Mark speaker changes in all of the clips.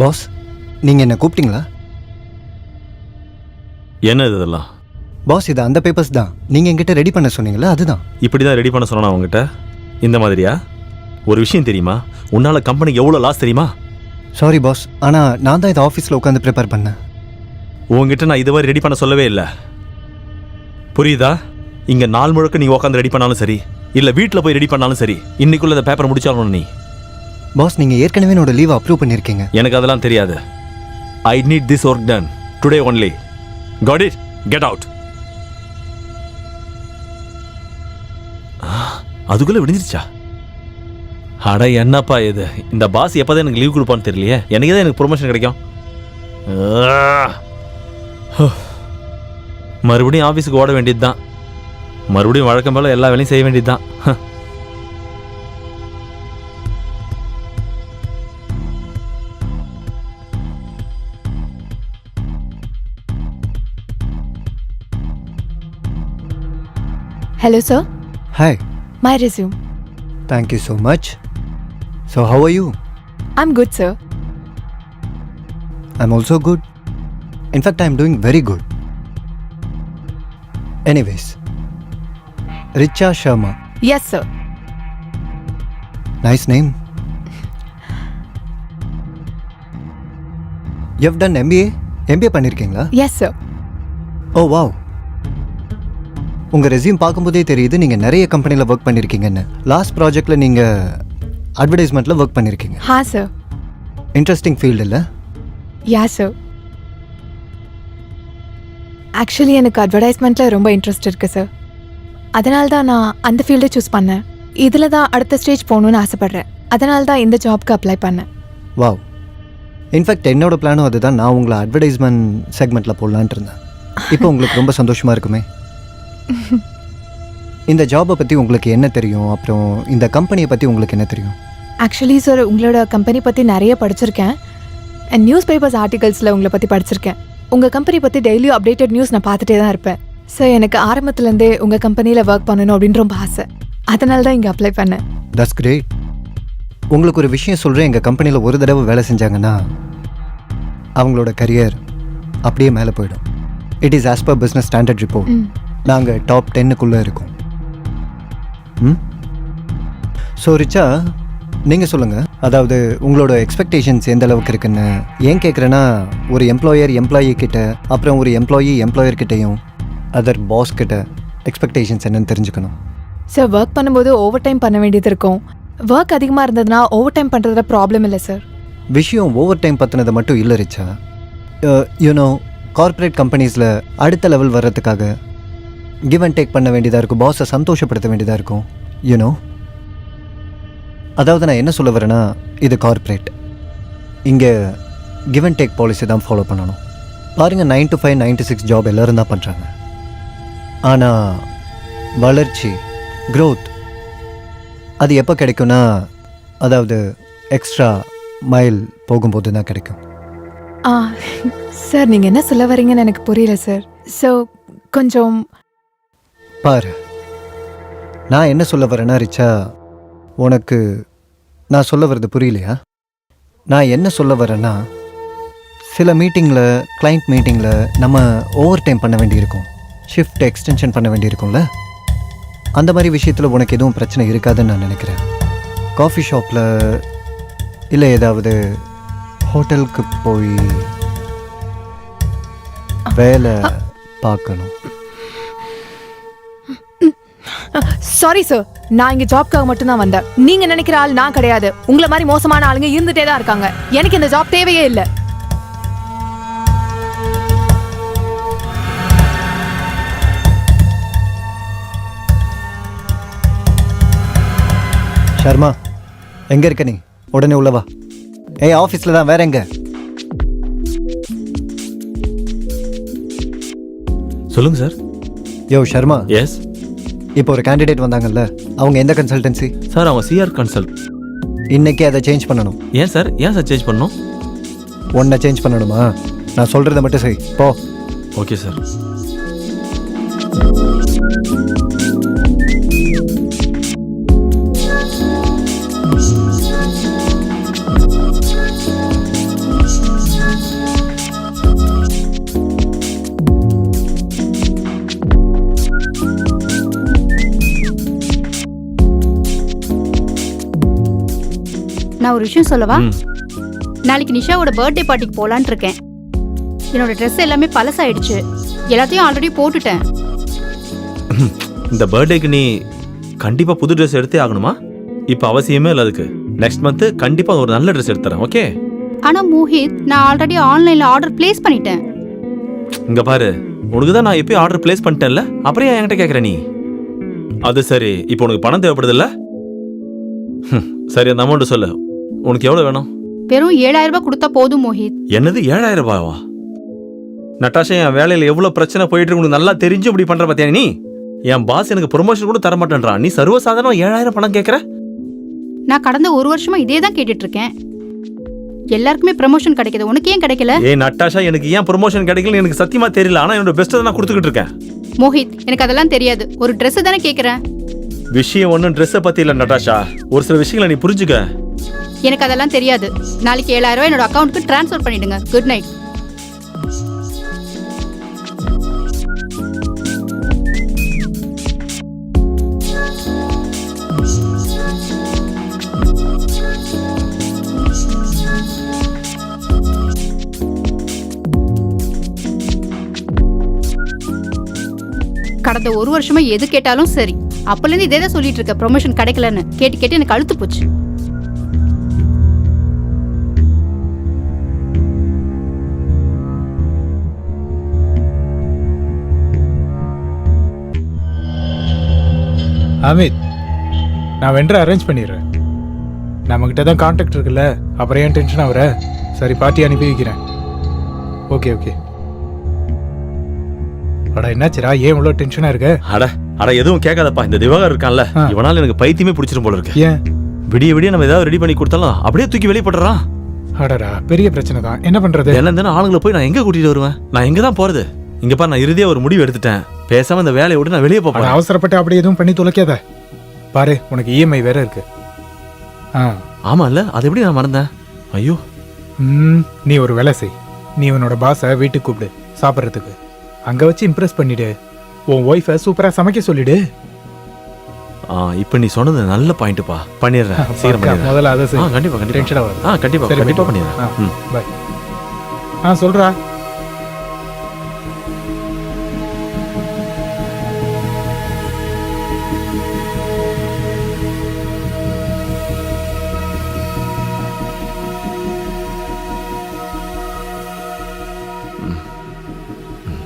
Speaker 1: Pass, நீங்கள் என்ன கூப்பிட்டீங்களா?
Speaker 2: என்ன இதெல்லாம்?
Speaker 1: பாஸ், இது அந்த பேப்பர்ஸ் தான் நீங்கள் என்கிட்ட ரெடி பண்ண சொன்னீங்களா, அதுதான்.
Speaker 2: இப்படி தான் ரெடி பண்ண சொன்னா அவங்ககிட்ட? இந்த மாதிரியா? ஒரு விஷயம் தெரியுமா, உன்னால் கம்பெனிக்கு எவ்வளோ லாஸ் தெரியுமா?
Speaker 1: சாரி பாஸ், ஆனால் நான் தான் இதை ஆஃபீஸில் உட்காந்து ப்ரிப்பேர் பண்ணேன்.
Speaker 2: உங்ககிட்ட நான் இது மாதிரி ரெடி பண்ண சொல்லவே இல்லை, புரியுதா? இங்கே நாள் முழுக்க நீ உட்காந்து ரெடி பண்ணாலும் சரி, இல்லை வீட்டில் போய் ரெடி பண்ணாலும் சரி, இன்னைக்குள்ள இந்த பேப்பரை முடிச்சாலும் நீ.
Speaker 1: பாஸ், நீங்கள் ஏற்கனவே என்னோட லீவ் அப்ரூவ் பண்ணியிருக்கீங்க.
Speaker 2: எனக்கு அதெல்லாம் தெரியாது. I need this work done today only. Got it, get out. அதுக்குள்ள விடிஞ்சிருச்சா? அட என்னப்பா இது, இந்த பாஸ் எப்போதான் எனக்கு லீவ் கொடுப்பான்னு தெரியலையே. எனக்கு தான் எனக்கு ப்ரொமோஷன் கிடைக்கும். மறுபடியும் ஆஃபீஸுக்கு ஓட வேண்டியது தான், மறுபடியும் வழக்கம் போல எல்லா வேலையும் செய்ய வேண்டியது தான்.
Speaker 3: Hello, sir.
Speaker 1: Hi.
Speaker 3: My resume.
Speaker 1: Thank you so much. So, how are you?
Speaker 3: I'm good, sir.
Speaker 1: I'm also good. In fact, I'm doing very good. Anyways, Richa Sharma.
Speaker 3: Yes, sir.
Speaker 1: Nice name. You've done MBA? MBA பண்ணிருக்கீங்களா?
Speaker 3: Yes, sir.
Speaker 1: Oh, wow. உங்கள் resume பார்க்கும்போதே தெரியுது நீங்கள் நிறைய கம்பெனியில் work பண்ணியிருக்கீங்கன்னு. Last ப்ராஜெக்டில் நீங்கள் அட்வர்டைஸ்மெண்ட்டில் work பண்ணியிருக்கீங்க.
Speaker 3: Ha, sir.
Speaker 1: இன்ட்ரெஸ்டிங் ஃபீல்டு இல்லை?
Speaker 3: Yeah, sir. ஆக்சுவலி எனக்கு அட்வர்டைஸ்மெண்ட்டில் ரொம்ப இன்ட்ரெஸ்ட் இருக்குது சார். அதனால தான் நான் அந்த ஃபீல்டை சூஸ் பண்ணேன். இதில் தான் அடுத்த ஸ்டேஜ் போகணுன்னு ஆசைப்பட்றேன். அதனால தான் இந்த ஜாப்க்கு அப்ளை பண்ணேன்.
Speaker 1: வாவ். இன்ஃபேக்ட் என்னோட பிளானும் அதுதான். நான் உங்களை அட்வர்டைஸ்மெண்ட் செக்மெண்ட்டில் போடலான்ட்டு இருந்தேன். இப்போ உங்களுக்கு ரொம்ப சந்தோஷமாக இருக்குமே. இந்த ஜாபை பற்றி உங்களுக்கு என்ன தெரியும், அப்புறம் இந்த கம்பெனியை பற்றி உங்களுக்கு என்ன தெரியும்?
Speaker 3: ஆக்சுவலி சார், உங்களோட கம்பெனி பற்றி நிறைய படிச்சிருக்கேன். அண்ட் நியூஸ் பேப்பர்ஸ் ஆர்டிகல்ஸில் உங்களை பற்றி படிச்சிருக்கேன். உங்கள் கம்பெனி பற்றி டெய்லியும் அப்டேட்டட் நியூஸ் நான் பார்த்துட்டே தான் இருப்பேன். சார், எனக்கு ஆரம்பத்துலேருந்தே உங்கள் கம்பெனியில் ஒர்க் பண்ணணும் அப்படின்னு ரொம்ப ஆசை. அதனால தான் இங்கே அப்ளை பண்ணேன்.
Speaker 1: That's great. உங்களுக்கு ஒரு விஷயம் சொல்கிறேன். எங்கள் கம்பெனியில் ஒரு தடவை வேலை செஞ்சாங்கன்னா அவங்களோட கரியர் அப்படியே மேலே போயிடும். It is as per business standard report. நாங்கள் டாப் 10க்குள்ளே இருக்கோம். ஸோ ரிச்சா, நீங்கள் சொல்லுங்கள். அதாவது உங்களோட எக்ஸ்பெக்டேஷன்ஸ் எந்த அளவுக்கு இருக்குன்னு ஏன் கேட்குறேன்னா, ஒரு எம்ப்ளாயி கிட்ட, அப்புறம் ஒரு எம்ப்ளாயர் கிட்டையும், அதர் பாஸ் கிட்ட எக்ஸ்பெக்டேஷன்ஸ் என்னன்னு தெரிஞ்சுக்கணும்.
Speaker 3: சார், ஒர்க் பண்ணும்போது ஓவர் டைம் பண்ண வேண்டியது இருக்கும். ஒர்க் அதிகமாக இருந்ததுன்னா ஓவர் டைம் பண்ணுறதுல ப்ராப்ளம் இல்லை சார்.
Speaker 1: விஷயம் ஓவர் டைம் பற்றினதை மட்டும் இல்லை ரிச்சா. யூனோ, கார்ப்பரேட் கம்பெனிஸில் அடுத்த லெவல் வர்றதுக்காக கிவ் அண்ட் டேக் பண்ண வேண்டியதாக இருக்கும். பாஸை சந்தோஷப்படுத்த வேண்டியதாக இருக்கும். யூனோ, அதாவது நான் என்ன சொல்ல வரேன்னா, இது கார்ப்பரேட். இங்கே கிவ் அண்ட் டேக் பாலிசி தான் ஃபாலோ பண்ணணும். பாருங்கள், 9 to 5, 9 to 6 ஜாப் எல்லோரும் தான் பண்ணுறாங்க. ஆனால் வளர்ச்சி, க்ரோத், அது எப்போ கிடைக்கும்னா, அதாவது எக்ஸ்ட்ரா மைல் போகும்போது தான் கிடைக்கும்.
Speaker 3: சார், நீங்கள் என்ன சொல்ல வரீங்கன்னு எனக்கு புரியல சார். ஸோ கொஞ்சம்
Speaker 1: பாரு, நான் என்ன சொல்ல வரேன்னா ரிச்சா, உனக்கு நான் சொல்ல வர்றது புரியலையா? நான் என்ன சொல்ல வரேன்னா, சில மீட்டிங்கில், கிளைண்ட் மீட்டிங்கில் நம்ம ஓவர் டைம் பண்ண வேண்டியிருக்கும், ஷிஃப்ட் எக்ஸ்டென்ஷன் பண்ண வேண்டியிருக்கும்ல. அந்த மாதிரி விஷயத்தில் உனக்கு எதுவும் பிரச்சனை இருக்காதுன்னு நான் நினைக்கிறேன். காஃபி ஷாப்பில் இல்லை ஏதாவது ஹோட்டலுக்கு போய் வேலை பார்க்கணும்.
Speaker 3: சாரி சார், நான் இங்கே ஜாப்க்காக மட்டும்தான் வந்தேன். நீங்கள் நினைக்கிற ஆள் நான் கிடையாது. உங்களை மாதிரி மோசமான ஆளுங்க இருந்துகிட்டே தான் இருக்காங்க. எனக்கு இந்த ஜாப் தேவையே இல்லை.
Speaker 1: ஷர்மா, எங்கே இருக்க நீ? உடனே உள்ளவா. ஏய், ஆஃபீஸில் தான், வேற எங்க?
Speaker 2: சொல்லுங்க சார்.
Speaker 1: யோ ஷர்மா.
Speaker 2: எஸ்.
Speaker 1: இப்போ ஒரு கேண்டிடேட் வந்தாங்கல்ல, அவங்க எந்த கன்சல்டன்சி?
Speaker 2: சார், அவங்க சிஆர் கன்சல்ட்.
Speaker 1: இன்னைக்கு அதை சேஞ்ச் பண்ணணும்.
Speaker 2: ஏன் சார் சேஞ்ச் பண்ணணும்?
Speaker 1: ஒன்றை சேஞ்ச் பண்ணணுமா? நான் சொல்கிறத மட்டும் செய், போ.
Speaker 2: Okay sir.
Speaker 4: நான் ஒரு விஷயம் சொல்லவா?
Speaker 2: ம்.
Speaker 4: நாளைக்கு நிஷாவோட பர்த்டே பார்ட்டிக்கு போலான்னு இருக்கேன். என்னோட ட்ரெஸ் எல்லாமே பழசாயிடுச்சு. எல்லாத்தையும் ஆல்ரெடி போட்டுட்டேன்.
Speaker 2: இந்த பர்த்டேக்கு நீ கண்டிப்பா புது ட்ரெஸ் எடுத்தே ஆகணுமா? இப்போ அவசியமே இல்லை அதுக்கு. நெக்ஸ்ட் மந்த் கண்டிப்பா ஒரு நல்ல ட்ரெஸ் எடுத்து தரேன். ஓகே?
Speaker 4: ஆனா மோஹித், நான் ஆல்ரெடி ஆன்லைன்ல ஆர்டர் பிளேஸ் பண்ணிட்டேன்.
Speaker 2: இங்க பாரு, உனக்கு தான் நான் எப்பயும் ஆர்டர் பிளேஸ் பண்ணிட்டேன்ல, அப்புறம் ஏன் என்கிட்ட கேட்குற நீ? அது சரி, இப்போ உனக்கு பணம் தேவைப்படுதுல்ல? சரி, அந்த அமௌண்ட் சொல்லு. உனக்கு எவ்வளோ வேணும்?
Speaker 4: வெறும் 7000 ரூபாய் கொடுத்தா போதும் மோஹித்.
Speaker 2: என்னது 7000 ரூபாவா? நட்டாஷா, என் வேலையில் எவ்வளோ பிரச்சனை போயிட்டு இருக்கு உனக்கு நல்லா தெரிஞ்சு இப்படி பண்ற பார்த்தியா நீ? என் பாஸ் எனக்கு ப்ரொமோஷன் கூட தர மாட்டேன்றான். நீ சர்வசாதாரணம் 7000 பணம் கேட்குற?
Speaker 4: நான் கடந்த 1 வருஷமா இதே தான் கேட்டுட்டு இருக்கேன். எல்லாருக்குமே ப்ரமோஷன் கிடைக்குது, உனக்கு ஏன் கிடைக்கல?
Speaker 2: ஏய் நட்டாஷா, எனக்கு ஏன் ப்ரொமோஷன் கிடைக்கலன்னு எனக்கு சத்தியமா தெரியல. ஆனா என்னோட பெஸ்ட்டை தான் நான் கொடுத்துக்கிட்டு இருக்கேன்.
Speaker 4: மோஹித், எனக்கு அதெல்லாம் தெரியாது. ஒரு Dress தானே கேக்குறேன்.
Speaker 2: விஷயம் ஒன்றும் ட்ரெஸ்ஸை பத்தி இல்லை நட்டாஷா. ஒரு சில விஷயங்களை நீ புரிஞ்சுக்க.
Speaker 4: எனக்கு அதெல்லாம் தெரியாது. நாளைக்கு 7000 ரூபாய் என்னோட அக்கௌண்ட்க்கு ட்ரான்ஸ்ஃபர் பண்ணிடுங்க. Good night. கடந்த 1 வருஷமா எது கேட்டாலும் சரி, அப்பலேருந்து இதே தான் சொல்லிட்டு இருக்க. ப்ரொமோஷன் கிடைக்கலன்னு கேட்டு கேட்டு எனக்கு அழுத்து போச்சு.
Speaker 5: அமித், நான் வென்று அரேஞ்ச் பண்ணிடுறேன். நம்மக்கிட்ட தான் கான்டாக்ட் இருக்குல்ல, அப்புறம் ஏன் டென்ஷன் ஆகுற? சரி, பார்ட்டி அனுப்பி வைக்கிறேன். Okay okay. அடா, என்னாச்சுரா? ஏன் இவ்வளோ டென்ஷனாக இருக்க?
Speaker 2: அட எதுவும் கேட்காதப்பா. இந்த திவாகர் இருக்கான்ல, இவனால எனக்கு பைத்தியமே பிடிச்சிரும் போல இருக்கு.
Speaker 5: ஏன்?
Speaker 2: விடிய விடிய நம்ம ஏதாவது ரெடி பண்ணி கொடுத்தாலும் அப்படியே தூக்கி வெளியே போட்டுறான்.
Speaker 5: அடடா, பெரிய பிரச்சனை தான். என்ன பண்றது?
Speaker 2: என்ன ஆளுங்களை போய் நான் எங்க கூட்டிட்டு வருவேன்? நான் எங்க தான் போறது? இங்க பாரு, நான் இறுதியா ஒரு முடிவு எடுத்துட்டேன். பேசாம இந்த வேலையை விட்டு நான் வெளியே
Speaker 5: அட,
Speaker 2: போறேன்.
Speaker 5: அவசரப்பட்டு அப்படி எதுவும் பண்ணி தொலைக்காத. பாரு, உனக்கு இஎம்ஐ வேற இருக்கு.
Speaker 2: ஆமா இல்ல, அதை எப்படி நான் மறந்தேன்? ஐயோ.
Speaker 5: நீ ஒரு வேலை செய். நீ உன்னோட பாஸை வீட்டுக்கு கூப்பிடு சாப்பிட்றதுக்கு. அங்க வச்சு இம்ப்ரெஸ் பண்ணிடு. உன் ஒய்ஃபை சூப்பரா சமைக்க சொல்லிடு.
Speaker 2: இப்போ நீ சொன்னது நல்ல பாயிண்ட்ப்பா. பண்ணிடுறேன், சீக்கிரம் பண்ணிடுறேன்.
Speaker 5: முதல்ல அதை செய்.
Speaker 2: கண்டிப்பா கண்டிப்பா.
Speaker 5: டென்ஷன் ஆகாது.
Speaker 2: கண்டிப்பா
Speaker 5: சரி,
Speaker 2: கண்டிப்பா
Speaker 5: போய்
Speaker 2: பண்ணிடுறேன்.
Speaker 5: பை. சொல்றா.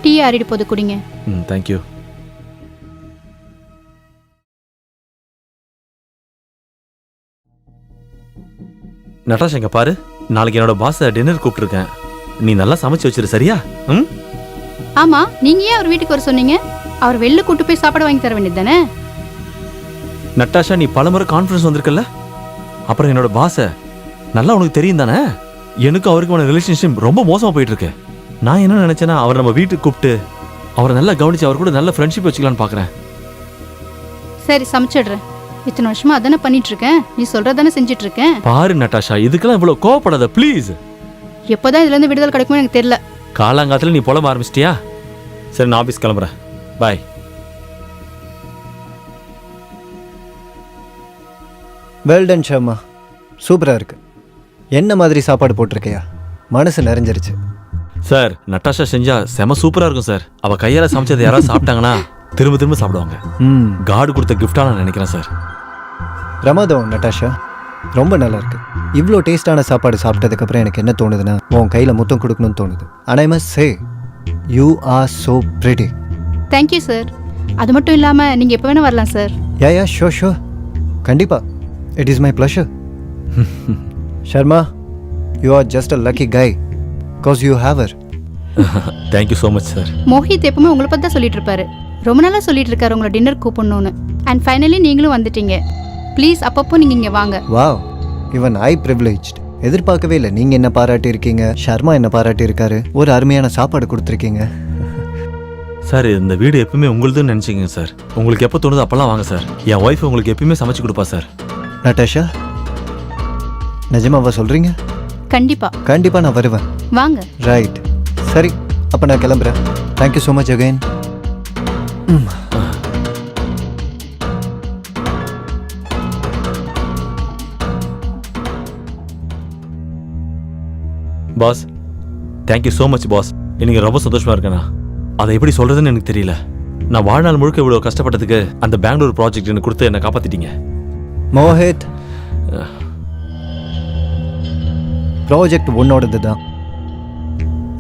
Speaker 4: டீ ஆறிட்டு போது குடிங்க.
Speaker 2: தேங்க்யூ. நட்டாஷா, இங்க பாரு, நாளைக்கு என்னோட பாஸை டின்னர் கூப்பிட்டுருக்கேன். நீ நல்லா சமைச்சு வச்சிரு, சரியா?
Speaker 4: ஆமா, நீங்க ஏன் அவர் வீட்டுக்கு வர சொன்னீங்க? அவர் வெளில கூட்டு போய் சாப்பாடு வாங்கி தர வேண்டியது தானே?
Speaker 2: நட்டாஷா, நீ பலமுறை கான்ஃபரன்ஸ் வந்திருக்கல, அப்புறம் என்னோட பாஸை நல்லா உனக்கு தெரியும் தானே? எனக்கும் அவருக்குமான ரிலேஷன்ஷிப் ரொம்ப மோசமா போயிட்டு இருக்கு. நான் என்ன நினைச்சேன்னா, அவர் நம்ம வீட்டுக்கு கூப்பிட்டு அவரை நல்லா கவனிச்சு அவர் கூட நல்ல ஃப்ரெண்ட்ஷிப் வச்சுக்கலான்னு பாக்குறேன்.
Speaker 4: சரி, சமைச்சிடுறேன். இத்தனை வருஷமா அதானே பண்ணிட்டு இருக்கேன். நீ சொல்றதானே செஞ்சுட்டு இருக்கேன்.
Speaker 2: பாரு நட்டாஷா, இதுக்கெல்லாம் இவ்வளவு கோவப்படாத ப்ளீஸ்.
Speaker 4: எப்போதான் இதுல இருந்து விடுதலை கிடைக்குமோ எனக்கு தெரியல.
Speaker 2: காலாங்காத்துல நீ புலம்ப ஆரம்பிச்சிட்டியா? சரி, நான் ஆபீஸ் கிளம்புறேன். பாய்.
Speaker 1: வெல் டன் ஷர்மா, சூப்பராக இருக்கு. என்ன மாதிரி சாப்பாடு போட்டிருக்கையா? மனசு நிறைஞ்சிருச்சு.
Speaker 2: சார், நட்டாஷா செஞ்சா செம சூப்பரா இருக்கும் சார். அவ கையால சமைச்சதை யாராவது சாப்பிட்டாங்கன்னா திரும்ப திரும்ப சாப்பிடுவாங்க. காடு கொடுத்த கிஃப்டா நான் நினைக்கிறேன் சார்.
Speaker 1: பிரமாதம் நட்டாஷா, ரொம்ப நல்லா இருக்கு. இவ்வளோ டேஸ்டான சாப்பாடு சாப்பிட்டதுக்கப்புறம் எனக்கு என்ன தோணுதுன்னா, உன் கையில் முத்தம் கொடுக்கணும்னு தோணுது. ஆனால் I must say, you are so pretty.
Speaker 4: Thank you sir. அது மட்டும் இல்லாம நீங்க எப்போ வேணா வரலாம் சார்.
Speaker 1: யா ஷோர் கண்டிப்பா. It is my pleasure. Sharma, you are just a lucky guy because you have her.
Speaker 2: Thank you so much sir.
Speaker 4: Mohit எப்பவுமே உங்களை பற்றி தான் சொல்லிட்டு இருப்பாரு. ரொம்ப நாளாக சொல்லிட்டு இருக்காரு உங்களை டின்னர் கூப்பிடணும்னு. அண்ட் ஃபைனலி நீங்களும் வந்துட்டீங்க. ப்ளீஸ் அப்பப்போ நீங்கள் இங்கே வாங்க.
Speaker 1: வாவ், இவன் ஐ ப்ரிவிலேஜ்ட். எதிர்பார்க்கவே இல்லை. நீங்கள் என்ன பாராட்டி இருக்கீங்க, ஷர்மா என்ன பாராட்டி இருக்காரு, ஒரு அருமையான சாப்பாடு கொடுத்துருக்கீங்க.
Speaker 2: சார், இந்த வீடு எப்பவுமே உங்களுதுன்னு நினச்சிங்க சார். உங்களுக்கு எப்போ தோணுது அப்போல்லாம் வாங்க சார். என் ஒய்ஃப் உங்களுக்கு எப்பயுமே சமைச்சு கொடுப்பா சார்.
Speaker 1: நட்டாஷா, நிஜமாவா சொல்கிறீங்க? கண்டிப்பாக நான் வருவேன்.
Speaker 4: வாங்க.
Speaker 1: ரைட், சரி, அப்போ நான் கிளம்புறேன். Thank you so much again.
Speaker 2: Boss thank you so much boss. இன்னைக்கு ரொம்ப சந்தோஷமா இருக்கேண்ணா. அதை எப்படி சொல்றதுன்னு எனக்கு தெரியல. நான் வாழ்நாள் முழுக்க இவ்வளோ கஷ்டப்பட்டதுக்கு அந்த பெங்களூர் ப்ராஜெக்ட் எனக்கு கொடுத்து என்னை காப்பாத்திட்டீங்க.
Speaker 1: மோஹித், ப்ராஜெக்ட் உன்னோடது தான்.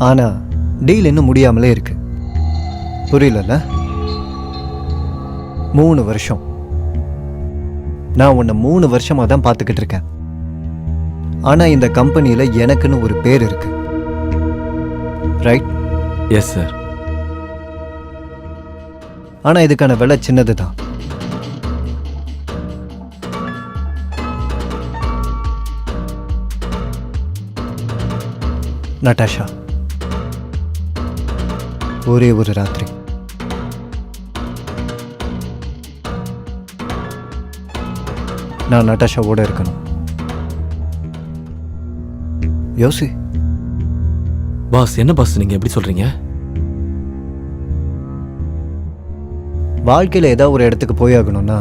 Speaker 1: ஆனா டீல் இன்னும் முடியாமலே இருக்கு. புரியலல்ல? 3 வருஷம் நான் உன்னை 3 வருஷமா தான் பார்த்துக்கிட்டு இருக்கேன். ஆனா இந்த கம்பெனியில எனக்குன்னு ஒரு பேர் இருக்கு, ரைட்?
Speaker 2: Yes sir.
Speaker 1: ஆனா இதுக்கான விலை சின்னது தான். நட்டாஷா, ஒரே ஒரு ராத்திரி நான் நட்டாஷாவோட இருக்கணும். யோசி.
Speaker 2: பாஸ் என்ன பாஸ் நீங்க எப்படி சொல்றீங்க?
Speaker 1: வாழ்க்கையில் ஏதாவது ஒரு இடத்துக்கு போய் ஆகணும்னா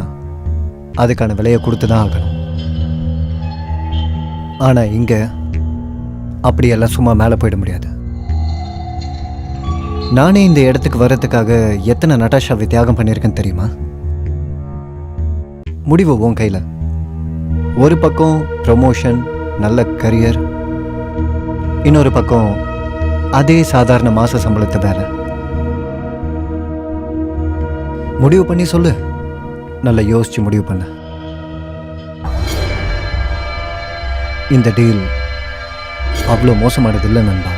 Speaker 1: அதுக்கான விலையை கொடுத்து தான் ஆகணும். ஆனால் இங்கே அப்படியெல்லாம் சும்மா மேலே போயிட முடியாது. நானே இந்த இடத்துக்கு வர்றதுக்காக எத்தனை நட்டாஷாவை தியாகம் பண்ணியிருக்கேன்னு தெரியுமா? முடிவு உன் கையில். ஒரு பக்கம் ப்ரமோஷன், நல்ல கரியர், இன்னொரு பக்கம் அதே சாதாரண மாச சம்பளத்தை வேலை. முடிவு பண்ணி சொல்லு. நல்லா யோசிச்சு முடிவு பண்ண. இந்த டீல் அவ்வளோ மோசமானது இல்லை நண்பா.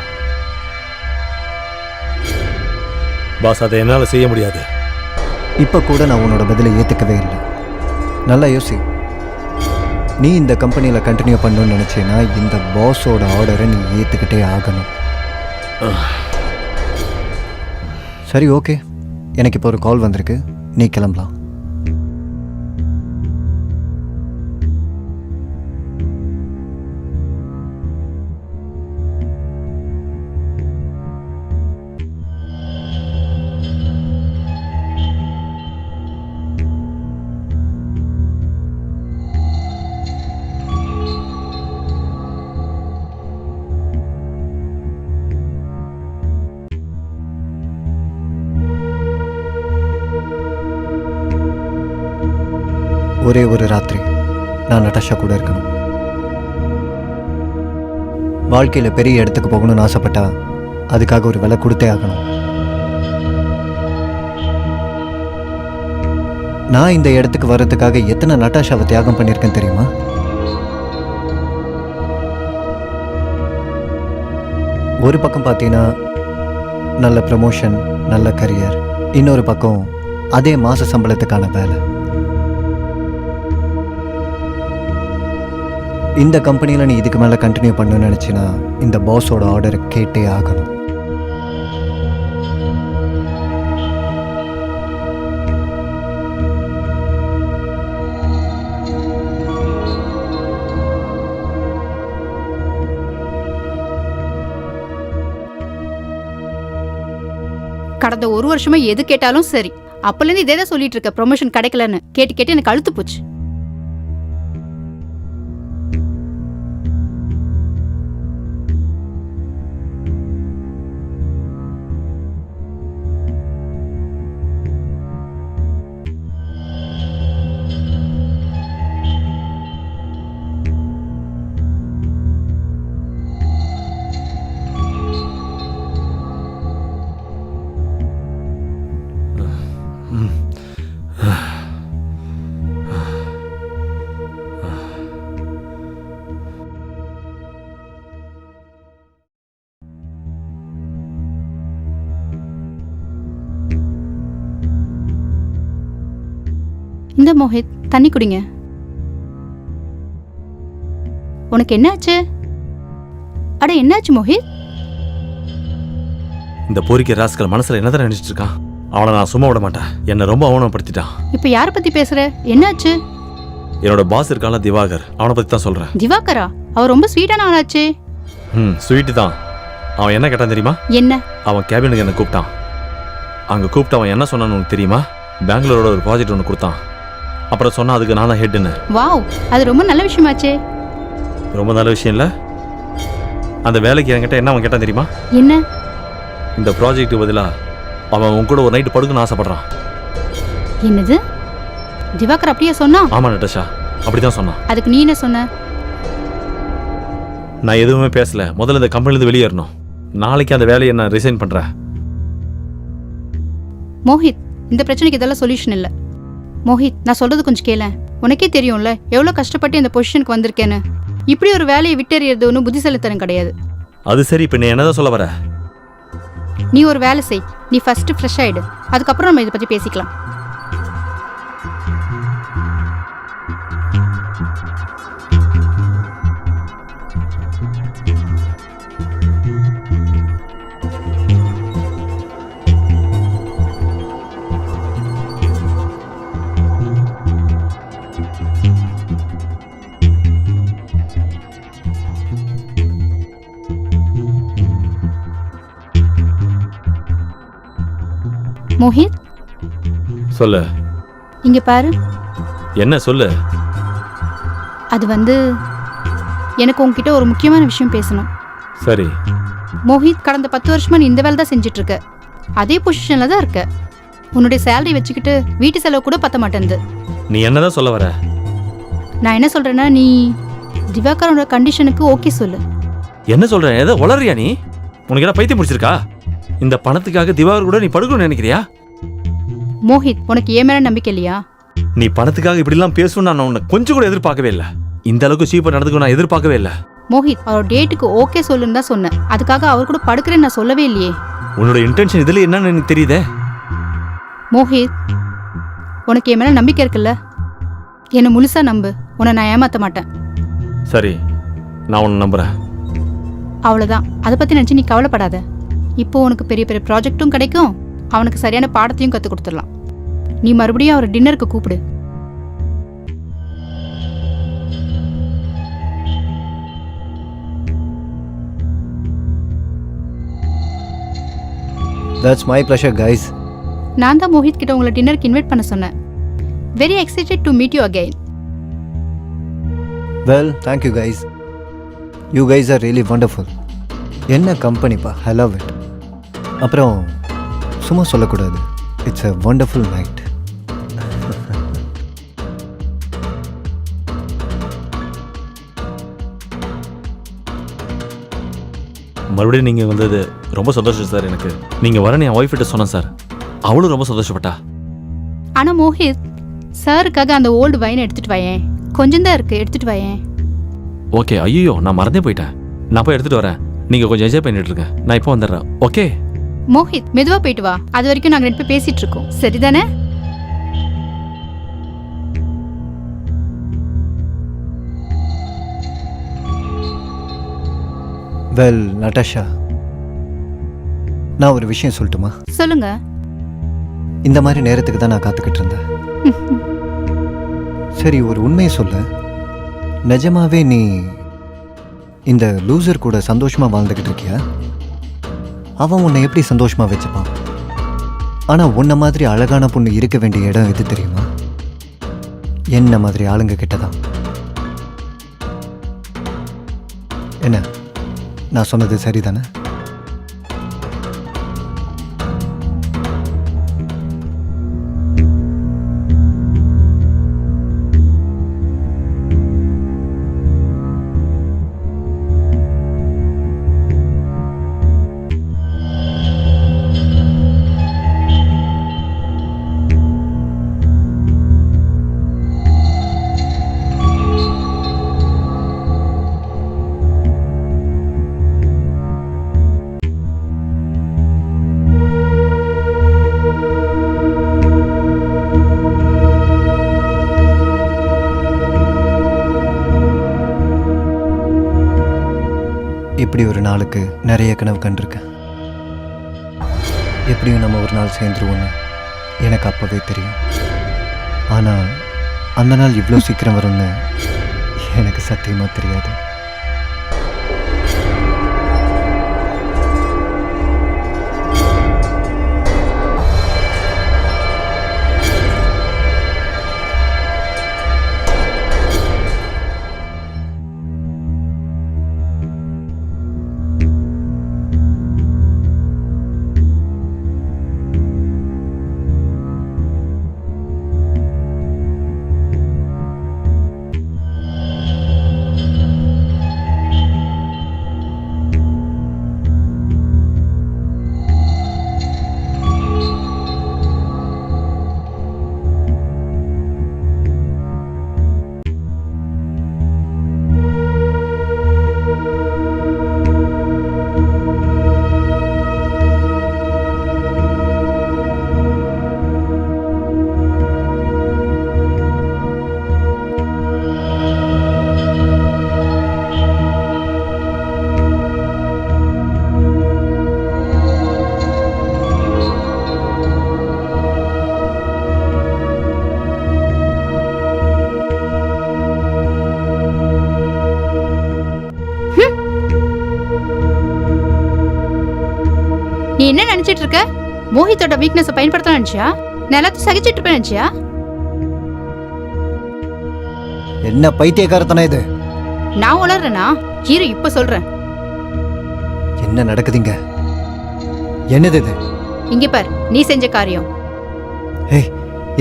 Speaker 2: பாஸ் அதை என்னால் செய்ய முடியாது.
Speaker 1: இப்போ கூட நான் உன்னோட பதிலை ஏற்றுக்கவே இல்லை. நல்லா யோசி. நீ இந்த கம்பெனியில் கண்டினியூ பண்ணணும்னு நினச்சேன்னா இந்த பாஸோட ஆர்டரை நீ ஏற்றுக்கிட்டே ஆகணும். சரி, ஓகே. எனக்கு இப்போ ஒரு கால் வந்திருக்கு, நீ கிளம்பலாம். ஒரே ஒரு ராத்திரி நான் நட்டாஷா கூட இருக்கணும். வாழ்க்கையில் பெரிய இடத்துக்கு போகணும்னு ஆசைப்பட்டா அதுக்காக ஒரு விலை கொடுத்தே ஆகணும். நான் இந்த இடத்துக்கு வர்றதுக்காக எத்தனை நட்டாஷாவை தியாகம் பண்ணியிருக்கேன் தெரியுமா? ஒரு பக்கம் பார்த்தீங்கன்னா நல்ல ப்ரமோஷன், நல்ல கரியர், இன்னொரு பக்கம் அதே மாச சம்பளத்துக்கான வேலை. இந்த கம்பெனியில் நீ இதுக்கு மேலே கண்டினியூ பண்ணணும்னு நினச்சினா இந்த பாஸோட ஆர்டரை கேட்டே ஆகணும்.
Speaker 4: கடந்த 1 வருஷமா எது கேட்டாலும் சரி, அப்பலேருந்து இதே தான் சொல்லிட்டு இருக்க. ப்ரொமோஷன் கிடைக்கலன்னு கேட்டு கேட்டு எனக்கு அழுத்து போச்சு. இந்த மோஹித், தண்ணி குடிங்க. உனக்கு என்னாச்சு? அட என்னாச்சு மோஹித்?
Speaker 2: இந்த பொறிக்க ராஸ்கல் மனசுல என்னதான் நினைச்சிட்டு இருக்கான்? அவனை நான் சும்மா விட மாட்டேன். என்னை ரொம்ப அவமானப்படுத்திட்டான்.
Speaker 4: இப்ப யார பத்தி பேசுற? என்னாச்சு?
Speaker 2: என்னோட பாஸ் இருக்கான்ல திவாகர், அவனை பத்தி தான் சொல்றேன்.
Speaker 4: திவாகரா? அவர் ரொம்ப ஸ்வீட்டான ஆளாச்சே.
Speaker 2: ஸ்வீட்டு தான். அவன் என்ன கேட்டான் தெரியுமா?
Speaker 4: என்ன?
Speaker 2: அவன் கேபினுக்கு என்ன கூப்பிட்டான். அங்க கூப்பிட்டு அவன் என்ன சொன்னான்னு உனக்கு தெரியுமா? பெங்களூரோட ஒரு ப்ராஜெக்ட் ஒன்று கொடுத்தான். அப்புறம் சொன்னா அதுக்கு நான் தான் ஹெட்னு.
Speaker 4: வாவ், அது ரொம்ப நல்ல விஷயமாச்சே.
Speaker 2: ரொம்ப நல்ல விஷயம் இல்லை? அந்த வேலைக்கு என்கிட்ட என்ன அவன் கேட்டான் தெரியுமா?
Speaker 4: என்ன?
Speaker 2: இந்த ப்ராஜெக்ட் பதிலா அவன் உன் கூட ஒரு நைட்டு படுக்கணும்னு ஆசைப்படுறான்.
Speaker 4: என்னது? திவாகர் அப்படியே சொன்னா?
Speaker 2: ஆமா நட்டாஷா, அப்படிதான் சொன்னான்.
Speaker 4: அதுக்கு நீ என்ன சொன்ன?
Speaker 2: நான் எதுவுமே பேசல. முதல்ல இந்த கம்பெனிலேருந்து வெளியேறணும். நாளைக்கு அந்த வேலையை நான் ரிசைன் பண்றேன்.
Speaker 4: மோஹித், இந்த பிரச்சனைக்கு இதெல்லாம் சொல்யூஷன் இல்லை. மோஹித், நான் சொல்றது கொஞ்சம் கேளேன். உனக்கே தெரியும்ல எவ்வளோ கஷ்டப்பட்டு இந்த பொசிஷனுக்கு வந்திருக்கேன்னு. இப்படி ஒரு வேலையை விட்டெறியறது ஒன்றும் புத்திசாலித்தனம் கிடையாது.
Speaker 2: அது சரி, இப்போ நீ என்னதான் சொல்ல வர?
Speaker 4: நீ ஒரு வேலை செய். நீ ஃபர்ஸ்ட் ஃப்ரெஷ் ஆயிடு, அதுக்கப்புறம் நம்ம இதை பற்றி பேசிக்கலாம். மோஹித்,
Speaker 2: சொல்லு.
Speaker 4: இங்க பாரு.
Speaker 2: என்ன சொல்லு?
Speaker 4: அது எனக்கு உன்கிட்ட ஒரு முக்கியமான விஷயம் பேசணும்.
Speaker 2: சரி.
Speaker 4: மோஹித், கடந்த 10 வருஷமா நீ இந்த வேலை தான் செஞ்சுட்டு இருக்க. அதே பொசிஷன்ல தான் இருக்க. உன்னுடைய சேலரி வச்சுக்கிட்டு வீட்டு செலவு கூட பத்த மாட்டேங்குது.
Speaker 2: நீ என்னதான் சொல்ல வர?
Speaker 4: நான் என்ன சொல்றேன்னா, நீ திவாகரோட கண்டிஷனுக்கு ஓகே சொல்லு.
Speaker 2: என்ன சொல்ற? ஏதோ வளரியா நீ? உனக்கு என்ன பைத்தியம் முடிச்சிருக்கா? இந்த பணத்துக்காக திவாகர் கூட நீ படுக்கணும்னு நினைக்கிறியா?
Speaker 4: மோஹித், உனக்கு ஏன் மேல நம்பிக்கை இல்லையா?
Speaker 2: நீ பணத்துக்காக இப்படிலாம் பேசணும் நான் உன்னை கொஞ்சம் கூட எதிர்பார்க்கவே இல்லை. இந்த அளவுக்கு சீப்பா நடந்துக்கும் நான் எதிர்பார்க்கவே இல்லை.
Speaker 4: மோஹித், அவர் டேட்டுக்கு ஓகே சொல்லுன்னு தான் சொன்னேன். அதுக்காக அவர் கூட படுக்கிறேன்னு நான் சொல்லவே இல்லையே.
Speaker 2: உன்னோட இன்டென்ஷன் இதுல என்னன்னு எனக்கு தெரியுதே.
Speaker 4: மோஹித், உனக்கு என் மேல நம்பிக்கை இருக்குல்ல? என்னை முழுசா நம்பு. உன்னை நான் ஏமாத்த மாட்டேன்.
Speaker 2: சரி, நான் உன்னை நம்புறேன்.
Speaker 4: அவ்வளோதான். அதை பற்றி நினச்சி நீ கவலைப்படாத. இப்போ உனக்கு பெரிய பெரிய ப்ராஜெக்ட்டும் கிடைக்கும், அவனுக்கு சரியான பாடத்தையும் கற்றுக் கொடுத்துடலாம். நீ மறுபடியும் அவரை டின்னருக்கு கூப்பிடு.
Speaker 1: That's my pleasure, guys.
Speaker 4: நான் தான் மோஹித் கிட்ட உங்களை டின்னருக்கு இன்வைட் பண்ண சொன்னேன். Very excited to meet you again.
Speaker 1: Well, thank you, guys. You guys are really wonderful. என்ன கம்பெனிப்பா, I love it. அப்புறம் சும்மா சொல்லக்கூடாது, இட்ஸ் a wonderful night.
Speaker 2: மறுபடியும் நீங்க வந்தது ரொம்ப சந்தோஷம் சார். எனக்கு நீங்க வரேன்னு என் ஒய்ஃப் கிட்ட சொன்னேன் சார். அவளும் ரொம்ப சந்தோஷப்பட்டா.
Speaker 4: ஆனா மோஹித், சாருக்காக அந்த ஓல்டு வைன் எடுத்துட்டு வாயேன். கொஞ்சம் தான் இருக்கு, எடுத்துட்டு வாயேன்.
Speaker 2: ஓகே. ஐயோ, நான் மறந்தே போயிட்டேன். நான் போய் எடுத்துட்டு வரேன். நீங்க கொஞ்சம் என்ஜாய் பண்ணிட்டு இருங்க. நான் இப்போ வந்துடுறேன். ஓகே
Speaker 4: மோஹித், மெதுவா போயிட்டு வா. அது வரைக்கும் நாங்க 2 பேர் பேசிட்டு இருக்கோம். சரிதானே?
Speaker 1: வெல் நட்டாஷா, நான் ஒரு விஷயம் சொல்லட்டுமா?
Speaker 4: சொல்லுங்க.
Speaker 1: இந்த மாதிரி நேரத்துக்கு தான் நான் காத்துக்கிட்டு இருந்தேன். சரி, ஒரு உண்மையை சொல்ல. நிஜமாவே நீ இந்த லூசர் கூட சந்தோஷமா வாழ்ந்துக்கிட்டு இருக்கியா? அவன் உன்னை எப்படி சந்தோஷமா வச்சுப்பான்? ஆனா உன்ன மாதிரி அழகான பொண்ணு இருக்க வேண்டிய இடம் எது தெரியுமா? என்ன மாதிரி ஆளுங்க கிட்டதான். என்ன, நான் சொன்னது சரிதானே? இப்படி ஒரு நாளுக்கு நிறைய கனவு கண்டிருக்கேன். எப்படியும் நம்ம ஒரு நாள் சேர்ந்துருவோன்னு எனக்கு அப்போவே தெரியும். ஆனால் அந்த நாள் இவ்வளோ சீக்கிரம் வரும்னு எனக்கு சத்தியமாக தெரியாது.
Speaker 4: என்ன நினைச்சிட்டு இருக்க? மோஹித்தோட வீக்னஸை பயன்படுத்தலாம் நினைச்சியா? நான் எல்லாத்தையும் சகிச்சிட்டு இருப்பேன் நினைச்சியா?
Speaker 1: என்ன பைத்தியக்காரத்தனா இது?
Speaker 4: நான் உளறேனா? இரு இப்ப சொல்றேன்.
Speaker 1: என்ன நடக்குதுங்க? என்னது இது?
Speaker 4: இங்க பார், நீ செஞ்ச காரியம்.
Speaker 1: ஏய்,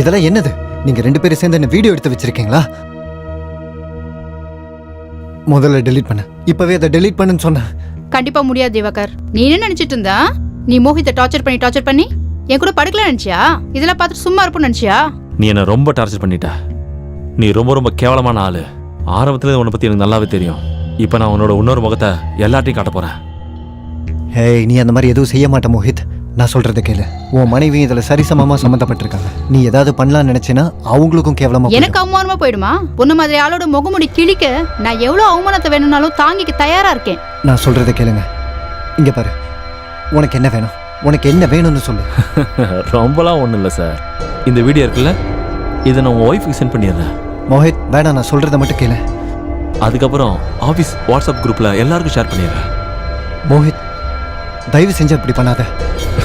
Speaker 1: இதெல்லாம் என்னது? நீங்க 2 பேரும் சேர்ந்து என்ன வீடியோ எடுத்து வச்சிருக்கீங்களா? முதல்ல டெலீட் பண்ண. இப்பவே அதை டெலீட் பண்ணுன்னு சொன்னேன்.
Speaker 4: கண்டிப்பா முடியாது திவாகர். நீ என்ன நினைச்சிட்டு இருந்தா? நீ மோஹித்தை டார்ச்சர் பண்ணி என் கூட படுக்கல நினைச்சியா? இதெல்லாம் பார்த்துட்டு சும்மா இருப்போம் நினைச்சியா?
Speaker 2: நீ என்ன ரொம்ப டார்ச்சர் பண்ணிட்ட. நீ ரொம்ப ரொம்ப கேவலமான ஆளு. ஆரம்பத்துல உன்னை பத்தி எனக்கு நல்லாவே தெரியும். இப்ப நான் உன்னோட இன்னொரு முகத்தை எல்லாத்தையும் காட்ட போறேன்.
Speaker 1: ஏய், நீ அந்த மாதிரி எதுவும் செய்ய மாட்ட மோஹித். நான் சொல்றதை கேளு. உன் மனைவி இதுல சரிசமமா சம்மந்தப்பட்டிருக்காங்க. நீ ஏதாவது பண்ணலாம்னு நினைச்சேன்னா அவங்களுக்கும் கேவலமா
Speaker 4: எனக்கு அவமானமா போயிடுமா? உன்ன மாதிரி ஆளோட முகமுடி கிழிக்க நான் எவ்வளவு அவமானத்தை வேணும்னாலும் தாங்கிக்க தயாரா இருக்கேன்.
Speaker 1: நான் சொல்றதை கேளுங்க. இங்க பாரு, உனக்கு என்ன வேணும்? உனக்கு என்ன வேணும்னு சொல்லு.
Speaker 2: ரொம்பலாம் ஒண்ணும் இல்லை சார். இந்த வீடியோ இருக்குல்ல, இதை நான் உங்க ஒய்ஃபுக்கு சென்ட் பண்ணிடுறேன்.
Speaker 1: மோஹித் வேணாம், நான் சொல்றதை மட்டும் கேளு.
Speaker 2: அதுக்கப்புறம் ஆஃபீஸ் வாட்ஸ்அப் குரூப்ல எல்லாருக்கும் ஷேர் பண்ணிடுறேன்.
Speaker 1: மோஹித், தயவு செஞ்சு அப்படி பண்ணாத.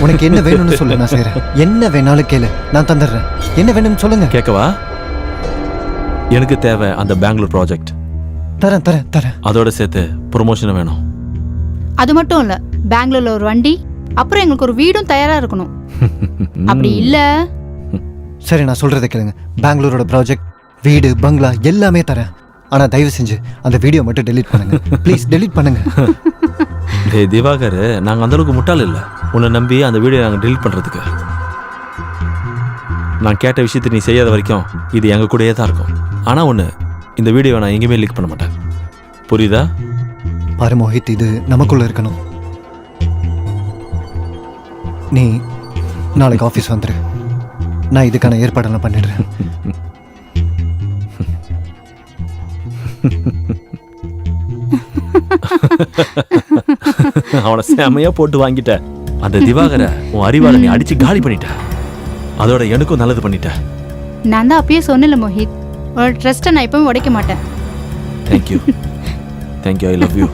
Speaker 1: உனக்கு என்ன வேணும்னு சொல்லு, நான் செய்றேன். என்ன வேணாலும் கேளு, நான் தந்துடுறேன். என்ன வேணும்னு சொல்லுங்க.
Speaker 2: கேட்கவா? எனக்கு தேவை அந்த பெங்களூர் ப்ராஜெக்ட்.
Speaker 1: தரேன் தரேன் தரேன்.
Speaker 2: அதோட சேர்த்து ப்ரொமோஷன் வேணும்.
Speaker 4: அது மட்டும் இல்ல, பெங்களூர்ல ஒரு வண்டி, அப்புறம் எங்களுக்கு ஒரு வீடும் தயாரா இருக்கணும். அப்படி இல்ல,
Speaker 1: சரி, நான் சொல்றதை கேளுங்க. பெங்களூரோட ப்ராஜெக்ட், வீடு, பங்களா எல்லாமே தரேன். ஆனா தயவு செஞ்சு அந்த வீடியோ மட்டும் டெலீட் பண்ணுங்க. ப்ளீஸ் டெலீட் பண்ணுங்க.
Speaker 2: டேய் திவாகர், நாங்கள் அந்த அளவுக்கு முட்டாள் இல்லை உன்னை நம்பி அந்த வீடியோ நாங்கள் டெலீட் பண்ணுறதுக்கு. நான் கேட்ட விஷயத்தை நீ செய்யாத வரைக்கும் இது எங்கள் கூடயே தான் இருக்கும். ஆனால் ஒன்று, இந்த வீடியோவை நான் எங்கேயுமே லீக் பண்ண மாட்டேன். புரியுதா?
Speaker 1: பாரு மோஹித், இது நமக்குள்ள இருக்கணும். நீ நாளைக்கு ஆஃபீஸ் வந்துரு. நான் இதுக்கான ஏற்பாடெல்லாம் பண்ணிடுறேன்.
Speaker 2: அவனை செமையா போட்டு வாங்கிட்ட. அந்த திவாகரை உன் அறிவாளை நீ அடிச்சு காலி பண்ணிட்ட. அதோட எனக்கும் நல்லது பண்ணிட்ட.
Speaker 4: நான் தான் அப்பயே சொன்னல மோஹித், உன்னோட ட்ரஸ்ட்டை நான் எப்பவும் உடைக்க மாட்டேன்.
Speaker 2: Thank you. Thank you. I love you.